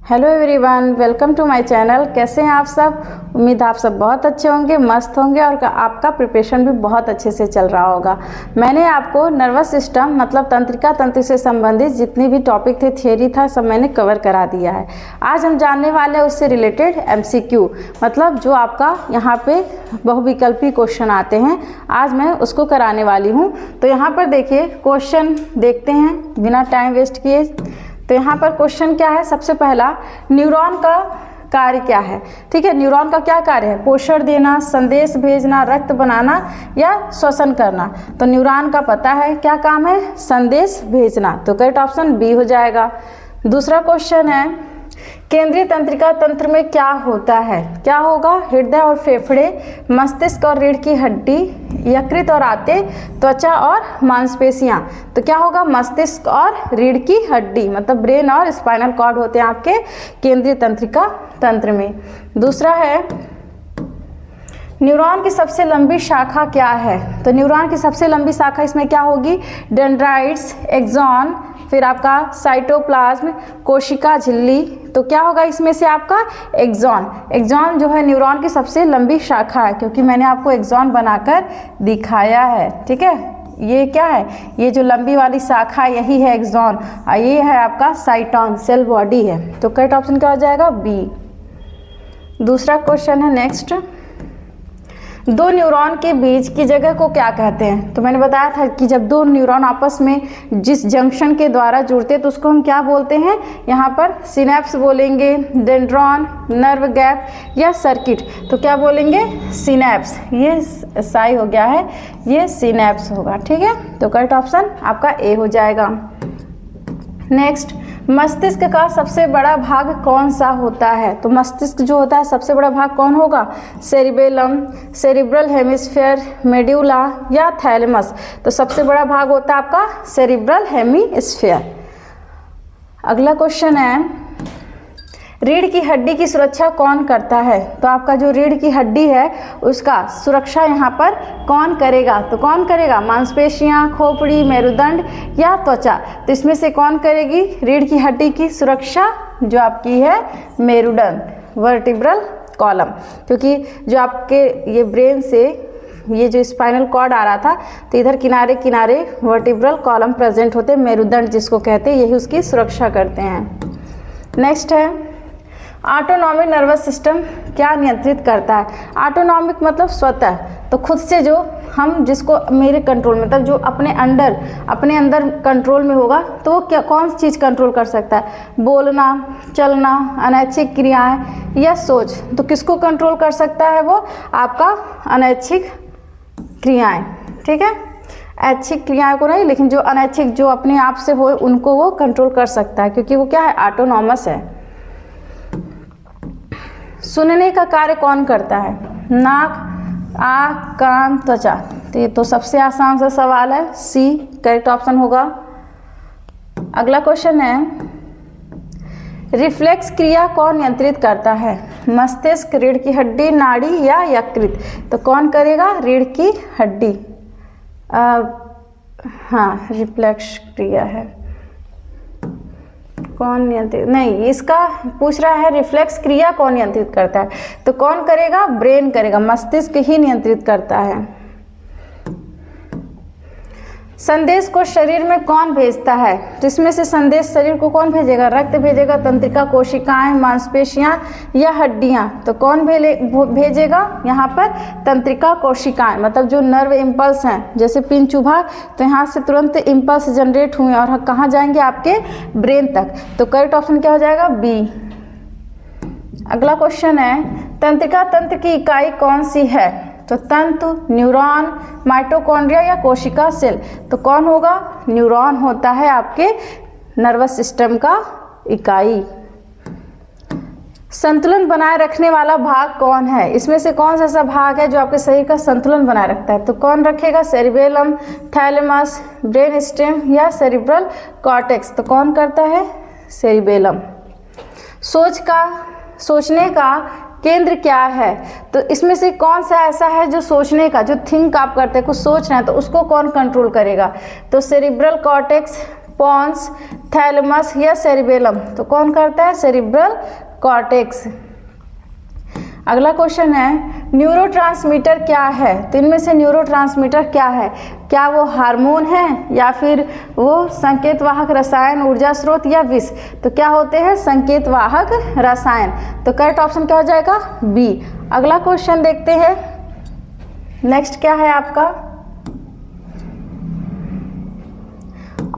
Hello everyone, welcome to my channel. कैसे हैं आप सब? उम्मीद आप सब बहुत अच्छे होंगे, मस्त होंगे और आपका प्रिपरेशन भी बहुत अच्छे से चल रहा होगा। मैंने आपको नर्वस सिस्टम मतलब तंत्रिका तंत्र से संबंधित जितने भी टॉपिक थे, थियरी था, सब मैंने कवर करा दिया है। आज हम जानने वाले हैं उससे रिलेटेड MCQ, मतलब जो आपका यहाँ पे बहुविकल्पी क्वेश्चन आते हैं, आज मैं उसको कराने वाली हूँ। तो यहाँ पर देखिए क्वेश्चन देखते हैं बिना टाइम वेस्ट किए। तो यहाँ पर क्वेश्चन क्या है? सबसे पहला, न्यूरॉन का कार्य क्या है? ठीक है, न्यूरॉन का क्या कार्य है? पोषण देना, संदेश भेजना, रक्त बनाना या श्वसन करना। तो न्यूरॉन का पता है क्या काम है? संदेश भेजना। तो करेक्ट ऑप्शन बी हो जाएगा। दूसरा क्वेश्चन है, केंद्रीय तंत्रिका तंत्र में क्या होता है? क्या होगा? हृदय और फेफड़े, मस्तिष्क और रीढ़ की हड्डी, यकृत और आते, त्वचा और मांसपेशियां। तो क्या होगा? मस्तिष्क और रीढ़ की हड्डी, मतलब ब्रेन और स्पाइनल कॉर्ड होते हैं आपके केंद्रीय तंत्रिका तंत्र में। दूसरा है, न्यूरॉन की सबसे लंबी शाखा क्या है? तो न्यूरॉन की सबसे लंबी शाखा इसमें क्या होगी? डेंड्राइट्स, एक्सॉन, फिर आपका साइटोप्लाज्म, कोशिका झिल्ली। तो क्या होगा इसमें से? आपका एक्सॉन। एक्सॉन जो है न्यूरॉन की सबसे लंबी शाखा है, क्योंकि मैंने आपको एक्सॉन बनाकर दिखाया है। ठीक है, ये क्या है? ये जो लंबी वाली शाखा यही है एक्सॉन, और ये है आपका साइटोन, सेल बॉडी है। तो करेक्ट ऑप्शन क्या हो जाएगा? बी। दूसरा क्वेश्चन है नेक्स्ट, दो न्यूरॉन के बीच की जगह को क्या कहते हैं? तो मैंने बताया था कि जब दो न्यूरॉन आपस में जिस जंक्शन के द्वारा जुड़ते हैं तो उसको हम क्या बोलते हैं? यहाँ पर सिनेप्स बोलेंगे, डेंड्रॉन, नर्व गैप या सर्किट। तो क्या बोलेंगे? सिनेप्स। ये साई हो गया है, ये सिनेप्स होगा। ठीक है, तो करेक्ट ऑप्शन आपका ए हो जाएगा। नेक्स्ट, मस्तिष्क का सबसे बड़ा भाग कौन सा होता है? तो मस्तिष्क जो होता है सबसे बड़ा भाग कौन होगा? सेरिबेलम, सेरिब्रल हेमिस्फीयर, मेड्यूला या थैलेमस। तो सबसे बड़ा भाग होता है आपका सेरिब्रल हेमिस्फीयर। अगला क्वेश्चन है, रीढ़ की हड्डी की सुरक्षा कौन करता है? तो आपका जो रीढ़ की हड्डी है उसका सुरक्षा यहाँ पर कौन करेगा? तो कौन करेगा? मांसपेशियाँ, खोपड़ी, मेरुदंड या त्वचा। तो इसमें से कौन करेगी रीढ़ की हड्डी की सुरक्षा? जो आपकी है मेरुदंड, वर्टिब्रल कॉलम। क्योंकि जो आपके ये ब्रेन से ये जो स्पाइनल कॉर्ड आ रहा था, तो इधर किनारे किनारे वर्टिब्रल कॉलम प्रेजेंट होते हैं, मेरुदंड जिसको कहते हैं, यही उसकी सुरक्षा करते हैं। नेक्स्ट है, ऑटोनॉमिक नर्वस सिस्टम क्या नियंत्रित करता है? ऑटोनॉमिक मतलब स्वतः, तो खुद से जो हम जिसको मेरे कंट्रोल में, मतलब जो अपने अंदर कंट्रोल में होगा, तो वो क्या कौन सी चीज़ कंट्रोल कर सकता है? बोलना, चलना, अनैच्छिक क्रियाएं या सोच। तो किसको कंट्रोल कर सकता है वो? आपका अनैच्छिक क्रियाएं। ठीक है, ऐच्छिक क्रियाओं को नहीं, लेकिन जो अनैच्छिक जो अपने आप से हो उनको वो कंट्रोल कर सकता है, क्योंकि वो क्या है? ऑटोनॉमस है। सुनने का कार्य कौन करता है? नाक, आँख, कान, त्वचा। तो ये तो सबसे आसान सा सवाल है, सी करेक्ट ऑप्शन होगा। अगला क्वेश्चन है, रिफ्लेक्स क्रिया कौन नियंत्रित करता है? मस्तिष्क, रीढ़ की हड्डी, नाड़ी या यकृत। तो कौन करेगा? रीढ़ की हड्डी। हाँ, रिफ्लेक्स क्रिया है, कौन नियंत्रित नहीं, इसका पूछ रहा है रिफ्लेक्स क्रिया कौन नियंत्रित करता है। तो कौन करेगा? ब्रेन करेगा, मस्तिष्क ही नियंत्रित करता है। संदेश को शरीर में कौन भेजता है? तो इसमें से संदेश शरीर को कौन भेजेगा? रक्त भेजेगा, तंत्रिका कोशिकाएं, मांसपेशियां या हड्डियां। तो कौन भेजेगा? यहाँ पर तंत्रिका कोशिकाएं, मतलब जो नर्व इम्पल्स हैं, जैसे पिन चुभा तो यहाँ से तुरंत इम्पल्स जनरेट हुए और कहाँ जाएंगे? आपके ब्रेन तक। तो करेक्ट ऑप्शन क्या हो जाएगा? बी। अगला क्वेश्चन है, तंत्रिका तंत्र की इकाई कौन सी है? तो तंतु, न्यूरॉन, माइटोकॉन्ड्रिया या कोशिका सेल। तो कौन होगा? न्यूरॉन होता है आपके नर्वस सिस्टम का इकाई। संतुलन बनाए रखने वाला भाग कौन है? इसमें से कौन सा ऐसा भाग है जो आपके शरीर का संतुलन बनाए रखता है? तो कौन रखेगा? सेरिबेलम, थैलेमस, ब्रेन स्टेम या सेरिब्रल कॉर्टेक्स। तो कौन करता है? सेरिबेलम। सोचने का केंद्र क्या है? तो इसमें से कौन सा ऐसा है जो सोचने का, जो थिंक आप करते हैं, कुछ सोच रहे हैं, तो उसको कौन कंट्रोल करेगा? तो सेरिब्रल कॉर्टेक्स, पोन्स, थैलेमस या सेरिबेलम? तो कौन करता है? Cerebral cortex. अगला क्वेश्चन है न्यूरोट्रांसमीटर क्या है? तो इनमें से न्यूरोट्रांसमीटर क्या है? क्या वो हार्मोन है या फिर वो संकेतवाहक रसायन, ऊर्जा स्रोत या विष? तो क्या होते हैं? संकेतवाहक रसायन। तो करेक्ट ऑप्शन क्या हो जाएगा? बी। अगला क्वेश्चन देखते हैं, नेक्स्ट क्या है आपका?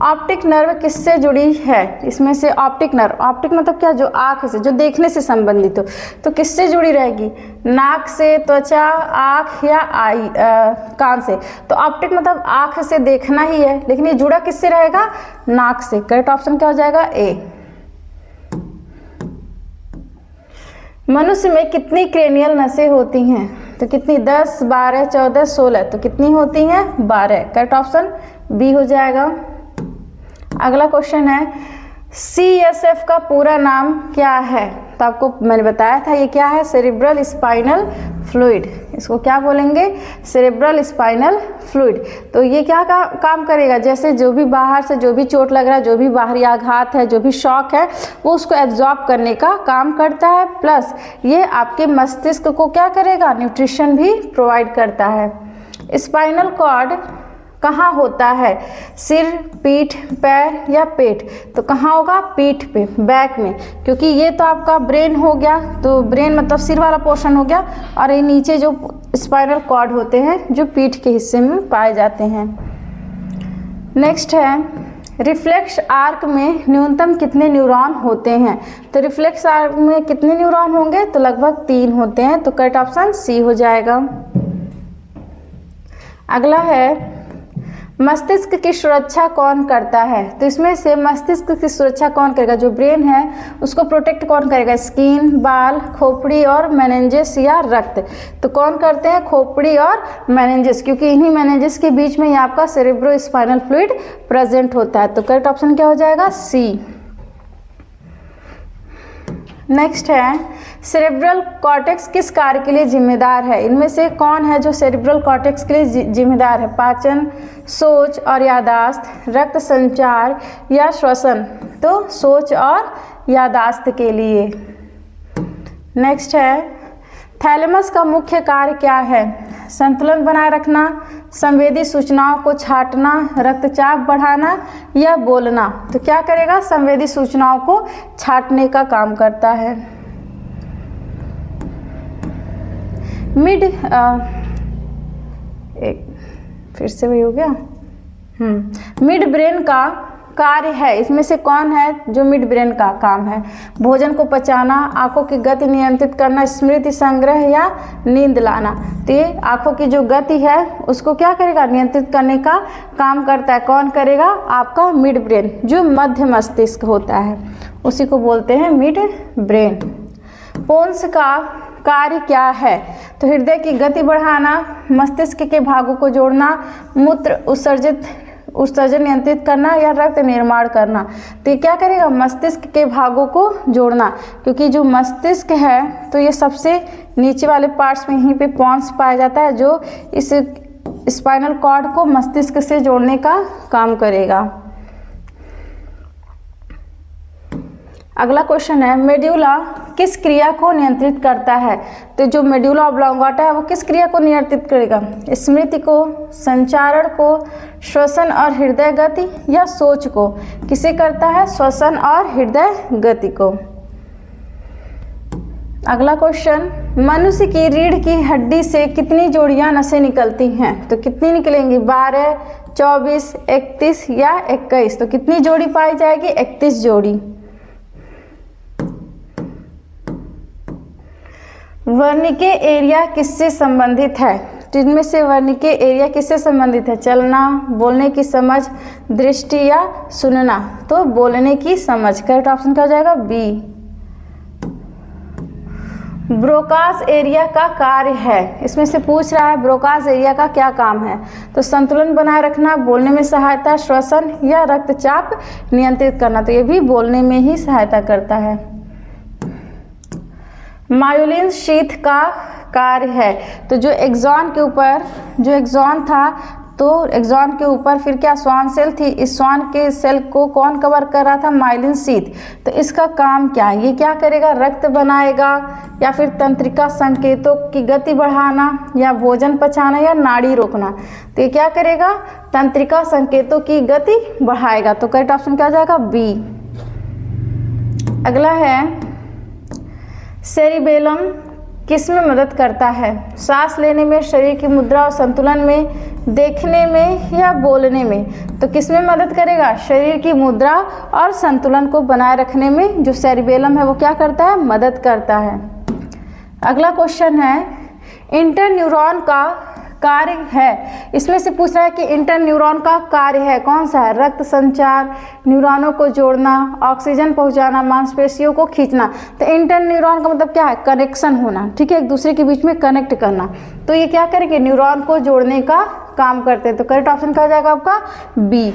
ऑप्टिक नर्व किससे जुड़ी है? इसमें से ऑप्टिक नर्व, ऑप्टिक मतलब क्या? जो आँख से, जो देखने से संबंधित हो, तो किससे जुड़ी रहेगी? नाक से, त्वचा, आँख या कान से? तो ऑप्टिक मतलब आँख से देखना ही है, लेकिन ये जुड़ा किससे रहेगा? नाक से। करेक्ट ऑप्शन क्या हो जाएगा? ए। मनुष्य में कितनी क्रेनियल नसें होती हैं? तो कितनी? 10, 12, 14, 16। तो कितनी होती हैं? 12। करेक्ट ऑप्शन बी हो जाएगा। अगला क्वेश्चन है CSF का पूरा नाम क्या है? तो आपको मैंने बताया था ये क्या है? Cerebral spinal fluid. इसको क्या बोलेंगे? Cerebral spinal fluid. तो ये क्या काम करेगा? जैसे जो भी बाहर से जो भी चोट लग रहा है, जो भी बाहरी आघात है, जो भी शॉक है, वो उसको एब्जॉर्ब करने का काम करता है, प्लस ये आपके मस्तिष्क को क्या करेगा? न्यूट्रिशन भी प्रोवाइड करता है। स्पाइनल कॉर्ड कहाँ होता है? सिर, पीठ, पैर या पेट? तो कहाँ होगा? पीठ पे, बैक में, क्योंकि ये तो आपका ब्रेन हो गया, तो ब्रेन मतलब सिर वाला पोर्शन हो गया, और ये नीचे जो स्पाइनल कॉर्ड होते हैं जो पीठ के हिस्से में पाए जाते हैं। नेक्स्ट है रिफ्लेक्स आर्क में न्यूनतम कितने न्यूरॉन होते हैं? तो रिफ्लेक्स आर्क में कितने न्यूरॉन होंगे? तो लगभग 3 होते हैं। तो करेक्ट ऑप्शन सी हो जाएगा। अगला है मस्तिष्क की सुरक्षा कौन करता है? तो इसमें से मस्तिष्क की सुरक्षा कौन करेगा? जो ब्रेन है उसको प्रोटेक्ट कौन करेगा? स्किन, बाल, खोपड़ी और मेनिंजेस या रक्त? तो कौन करते हैं? खोपड़ी और मेनिंजेस, क्योंकि इन्हीं मेनिंजेस के बीच में ही आपका सेरेब्रो स्पाइनल फ्लूइड प्रेजेंट होता है। तो करेक्ट ऑप्शन क्या हो जाएगा? सी। नेक्स्ट है सेरेब्रल कॉर्टेक्स किस कार्य के लिए जिम्मेदार है? इनमें से कौन है जो सेरेब्रल कॉर्टेक्स के लिए जिम्मेदार है? पाचन, सोच और यादाश्त, रक्त संचार या श्वसन? तो सोच और यादाश्त के लिए। नेक्स्ट है थैलेमस का मुख्य कार्य क्या है? संतुलन बनाए रखना, संवेदी सूचनाओं को छांटना, रक्तचाप बढ़ाना या बोलना? तो क्या करेगा? संवेदी सूचनाओं को छांटने का काम करता है। फिर से वही हो गया। मिड ब्रेन का कार्य है, इसमें से कौन है जो मिड ब्रेन का काम है? भोजन को पचाना, आंखों की गति नियंत्रित करना, स्मृति संग्रह या नींद लाना? तो ये आंखों की जो गति है उसको क्या करेगा? नियंत्रित करने का काम करता है। कौन करेगा? आपका मिड ब्रेन, जो मध्य मस्तिष्क होता है, उसी को बोलते हैं मिड ब्रेन। पोन्स का कार्य क्या है? तो हृदय की गति बढ़ाना, मस्तिष्क के भागों को जोड़ना, मूत्र उत्सर्जन नियंत्रित करना या रक्त निर्माण करना? तो ये क्या करेगा? मस्तिष्क के भागों को जोड़ना, क्योंकि जो मस्तिष्क है तो ये सबसे नीचे वाले पार्ट्स में यहीं पे पोन्स पाया जाता है, जो इस स्पाइनल कॉर्ड को मस्तिष्क से जोड़ने का काम करेगा। अगला क्वेश्चन है मेड्यूला किस क्रिया को नियंत्रित करता है? तो जो मेड्यूला ऑब्लोंगाटा है वो किस क्रिया को नियंत्रित करेगा? स्मृति को, संचारण को, श्वसन और हृदय गति या सोच को? किसे करता है? श्वसन और हृदय गति को। अगला क्वेश्चन मनुष्य की रीढ़ की हड्डी से कितनी जोड़ियां नसें निकलती हैं? तो कितनी निकलेंगी? 12, 24, 31 या 21? तो कितनी जोड़ी पाई जाएगी? 31 जोड़ी। वर्निके एरिया किससे संबंधित है? तो इनमें से वर्निके एरिया किससे संबंधित है? चलना, बोलने की समझ, दृष्टि या सुनना? तो बोलने की समझ। करेक्ट ऑप्शन क्या हो जाएगा? बी। ब्रोकास एरिया का कार्य है, इसमें से पूछ रहा है ब्रोकास एरिया का क्या काम है? तो संतुलन बनाए रखना, बोलने में सहायता, श्वसन या रक्तचाप नियंत्रित करना? तो ये भी बोलने में ही सहायता करता है। मायोलिन शीथ का कार्य है, तो जो एक्सॉन के ऊपर जो एक्सॉन था तो एक्सॉन के ऊपर फिर क्या स्वान सेल थी, इस स्वान के सेल को कौन कवर कर रहा था, माइलिन शीथ। तो इसका काम क्या है, ये क्या करेगा, रक्त बनाएगा या फिर तंत्रिका संकेतों की गति बढ़ाना या भोजन पचाना या नाड़ी रोकना। तो ये क्या करेगा, तंत्रिका संकेतों की गति बढ़ाएगा। तो करेक्ट ऑप्शन क्या हो जाएगा, बी। अगला है सेरिबेलम किस में मदद करता है, सांस लेने में, शरीर की मुद्रा और संतुलन में, देखने में या बोलने में। तो किस में मदद करेगा, शरीर की मुद्रा और संतुलन को बनाए रखने में जो सेरिबेलम है वो क्या करता है, मदद करता है। अगला क्वेश्चन है इंटरन्यूरॉन का कार्य है, इसमें से पूछ रहा है कि इंटरन्यूरॉन का कार्य है कौन सा है, रक्त संचार, न्यूरॉनों को जोड़ना, ऑक्सीजन पहुंचाना, मांसपेशियों को खींचना। तो इंटरन्यूरॉन का मतलब क्या है, कनेक्शन होना, ठीक है, एक दूसरे के बीच में कनेक्ट करना। तो ये क्या करेंगे, न्यूरॉन को जोड़ने का काम करते हैं। तो करेक्ट ऑप्शन क्या हो जाएगा आपका, बी।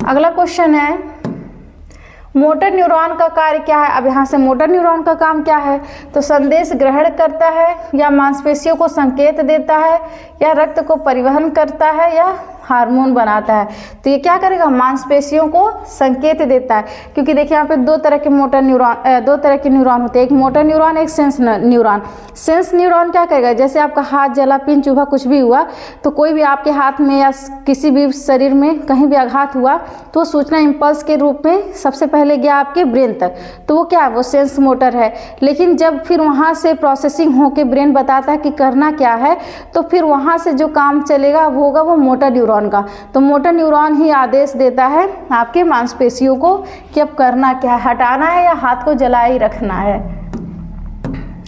अगला क्वेश्चन है मोटर न्यूरॉन का कार्य क्या है। अब यहाँ से मोटर न्यूरॉन का काम क्या है, तो संदेश ग्रहण करता है या मांसपेशियों को संकेत देता है या रक्त को परिवहन करता है या हार्मोन बनाता है। तो ये क्या करेगा, मांसपेशियों को संकेत देता है। क्योंकि देखिए यहाँ पे दो तरह के न्यूरॉन होते हैं, एक मोटर न्यूरॉन, एक सेंस न्यूरॉन। सेंस न्यूरॉन क्या करेगा, जैसे आपका हाथ जला, पिन चुभा, कुछ भी हुआ, तो कोई भी आपके हाथ में या किसी भी शरीर में कहीं भी आघात हुआ तो सूचना इम्पल्स के रूप में सबसे पहले गया आपके ब्रेन तक, तो वो क्या है, वो सेंस मोटर है। लेकिन जब फिर वहाँ से प्रोसेसिंग होके ब्रेन बताता है कि करना क्या है, तो फिर वहाँ से जो काम चलेगा वो होगा वो मोटर न्यूरॉन का। तो मोटर न्यूरॉन ही आदेश देता है आपके मांसपेशियों को कि अब करना क्या है, हटाना है या हाथ को जला ही रखना है।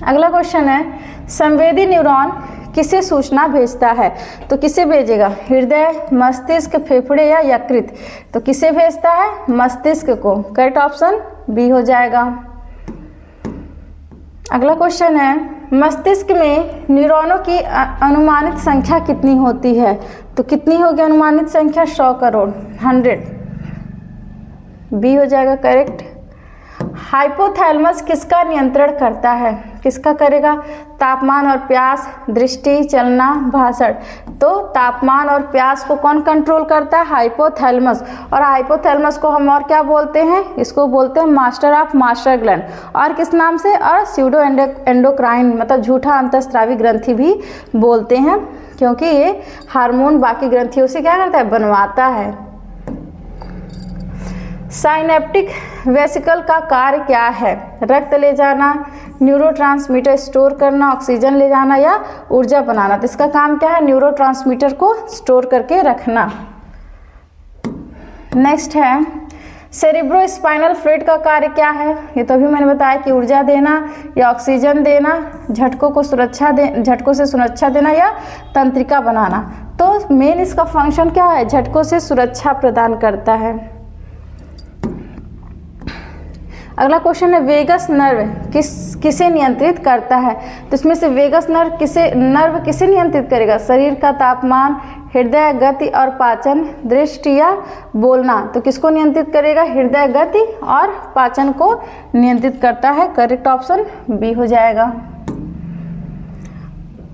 अगला क्वेश्चन है संवेदी न्यूरॉन किसे सूचना भेजता है। तो किसे भेजेगा, हृदय, मस्तिष्क, फेफड़े या यकृत। तो किसे भेजता है, मस्तिष्क को। करेक्ट ऑप्शन बी हो जाएगा। अगला क्वेश्चन है मस्तिष्क में न्यूरॉनों की अनुमानित संख्या कितनी होती है। तो कितनी होगी अनुमानित संख्या, 100 करोड़, 100। बी हो जाएगा करेक्ट। हाइपोथैलेमस किसका नियंत्रण करता है, किसका करेगा, तापमान और प्यास, दृष्टि, चलना, भाषण। तो तापमान और प्यास को कौन कंट्रोल करता है, हाइपोथैलेमस। और हाइपोथैलेमस को हम और क्या बोलते हैं, इसको बोलते हैं मास्टर ऑफ मास्टर ग्लैंड। और किस नाम से, और स्यूडो एंडोक्राइन, मतलब झूठा अंतःस्रावी ग्रंथि भी बोलते हैं, क्योंकि ये हार्मोन बाकी ग्रंथियों से क्या करता है, बनवाता है। साइनेप्टिक वेसिकल का कार्य क्या है, रक्त ले जाना, न्यूरोट्रांसमीटर स्टोर करना, ऑक्सीजन ले जाना या ऊर्जा बनाना। तो इसका काम क्या है, न्यूरोट्रांसमीटर को स्टोर करके रखना। नेक्स्ट है सेरिब्रोस्पाइनल फ्लूइड का कार्य क्या है। ये तो अभी मैंने बताया कि ऊर्जा देना या ऑक्सीजन देना, झटकों से सुरक्षा देना या तंत्रिका बनाना। तो मेन इसका फंक्शन क्या है, झटकों से सुरक्षा प्रदान करता है। अगला क्वेश्चन है वेगस नर्व किसे नियंत्रित करता है। तो इसमें से वेगस नर्व किसे नियंत्रित करेगा, शरीर का तापमान, हृदय गति और पाचन, दृष्टि या बोलना। तो किसको नियंत्रित करेगा, हृदय गति और पाचन को नियंत्रित करता है। करेक्ट ऑप्शन बी हो जाएगा।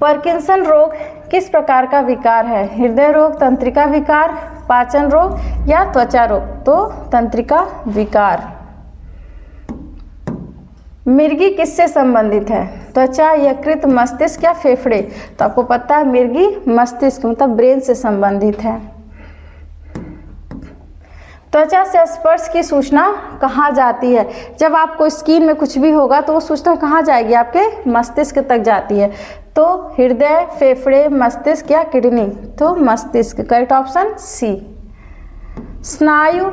पार्किंसन रोग किस प्रकार का विकार है, हृदय रोग, तंत्रिका विकार, पाचन रोग या त्वचा रोग। तो तंत्रिका विकार। मिर्गी किससे संबंधित है, त्वचा, यकृत, मस्तिष्क या फेफड़े। तो आपको पता है मिर्गी मस्तिष्क मतलब ब्रेन से संबंधित है। त्वचा से स्पर्श की सूचना कहाँ जाती है, जब आपको स्किन में कुछ भी होगा तो वो सूचना कहाँ जाएगी, आपके मस्तिष्क तक जाती है। तो हृदय, फेफड़े, मस्तिष्क या किडनी। तो मस्तिष्क। Correct option C. स्नायु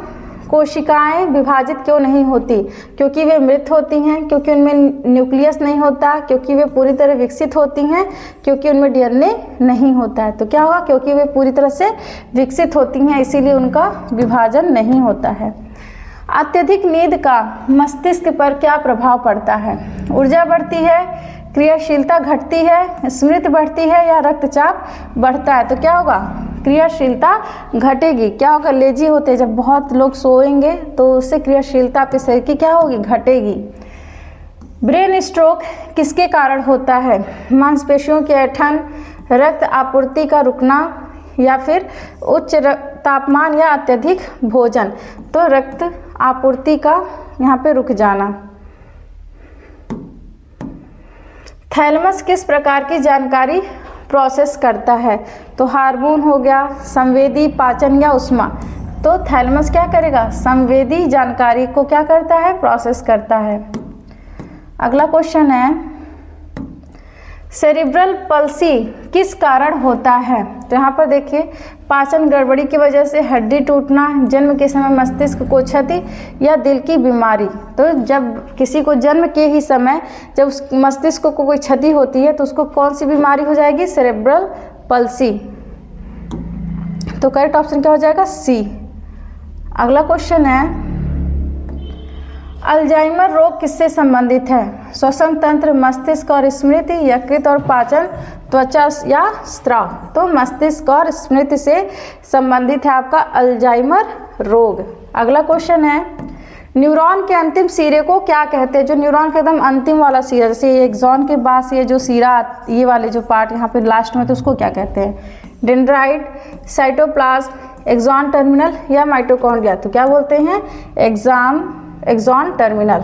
कोशिकाएं विभाजित क्यों नहीं होती, क्योंकि वे मृत होती हैं, क्योंकि उनमें न्यूक्लियस नहीं होता, क्योंकि वे पूरी तरह विकसित होती हैं, क्योंकि उनमें डीएनए नहीं होता है। तो क्या होगा, क्योंकि वे पूरी तरह से विकसित होती हैं इसीलिए उनका विभाजन नहीं होता है। अत्यधिक नींद का मस्तिष्क पर क्या प्रभाव पड़ता है, ऊर्जा बढ़ती है, क्रियाशीलता घटती है, स्मृति बढ़ती है या रक्तचाप बढ़ता है। तो क्या होगा, क्रियाशीलता घटेगी। क्या होगा, लेजी होते हैं, जब बहुत लोग सोएंगे तो उससे क्रियाशीलता आपके शरीर की क्या होगी, घटेगी। ब्रेन स्ट्रोक किसके कारण होता है, मांसपेशियों की ऐंठन, रक्त आपूर्ति का रुकना या फिर उच्च तापमान या अत्यधिक भोजन। तो रक्त आपूर्ति का यहाँ पे रुक जाना। थैलेमस किस प्रकार की जानकारी प्रोसेस करता है? तो हार्मोन हो गया, संवेदी, पाचन या ऊष्मा। तो थैलेमस क्या करेगा? संवेदी जानकारी को क्या करता है? प्रोसेस करता है। अगला क्वेश्चन है सेरिब्रल पल्सी किस कारण होता है? तो यहाँ पर देखिए, पाचन गड़बड़ी की वजह से हड्डी टूटना, जन्म के समय मस्तिष्क को क्षति या दिल की बीमारी। तो जब किसी को जन्म के ही समय जब उस मस्तिष्क को कोई क्षति होती है तो उसको कौन सी बीमारी हो जाएगी? Cerebral palsy. तो करेक्ट ऑप्शन क्या हो जाएगा? सी। अगला क्वेश्चन है अल्जाइमर रोग किससे संबंधित है? श्वसन तंत्र, मस्तिष्क और स्मृति, यकृत और पाचन, त्वचा या स्त्राव। तो मस्तिष्क और स्मृति से संबंधित है आपका अल्जाइमर रोग। अगला क्वेश्चन है न्यूरॉन के अंतिम सिरे को क्या कहते हैं? जो न्यूरॉन का एकदम अंतिम वाला सिरा, जैसे ये एक्सॉन के बाद से ये जो सिरा, ये वाले जो पार्ट यहाँ पे लास्ट में, तो उसको क्या कहते हैं? डेंड्राइट, साइटोप्लाज्म, एक्सॉन टर्मिनल या माइटोकॉन्ड्रिया। तो क्या बोलते हैं? Axon terminal.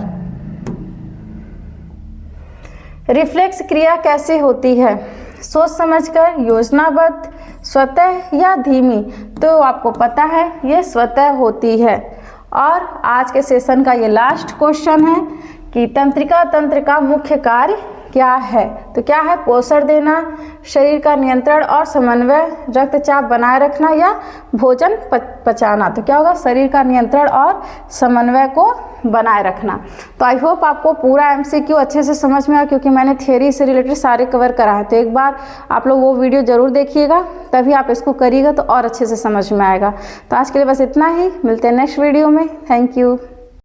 रिफ्लेक्स क्रिया कैसे होती है? सोच समझकर, योजनाबद्ध, स्वतः या धीमी। तो आपको पता है ये स्वतः होती है। और आज के सेशन का ये लास्ट क्वेश्चन है कि तंत्रिका तंत्र का मुख्य कार्य क्या है? तो क्या है? पोषण देना, शरीर का नियंत्रण और समन्वय, रक्तचाप बनाए रखना या भोजन पचाना। तो क्या होगा? शरीर का नियंत्रण और समन्वय को बनाए रखना। तो आई होप आपको पूरा एमसीक्यू अच्छे से समझ में आया, क्योंकि मैंने थियरी से रिलेटेड सारे कवर करा है। तो एक बार आप लोग वो वीडियो ज़रूर देखिएगा, तभी आप इसको करिएगा तो और अच्छे से समझ में आएगा। तो आज के लिए बस इतना ही, मिलते हैं नेक्स्ट वीडियो में। Thank you.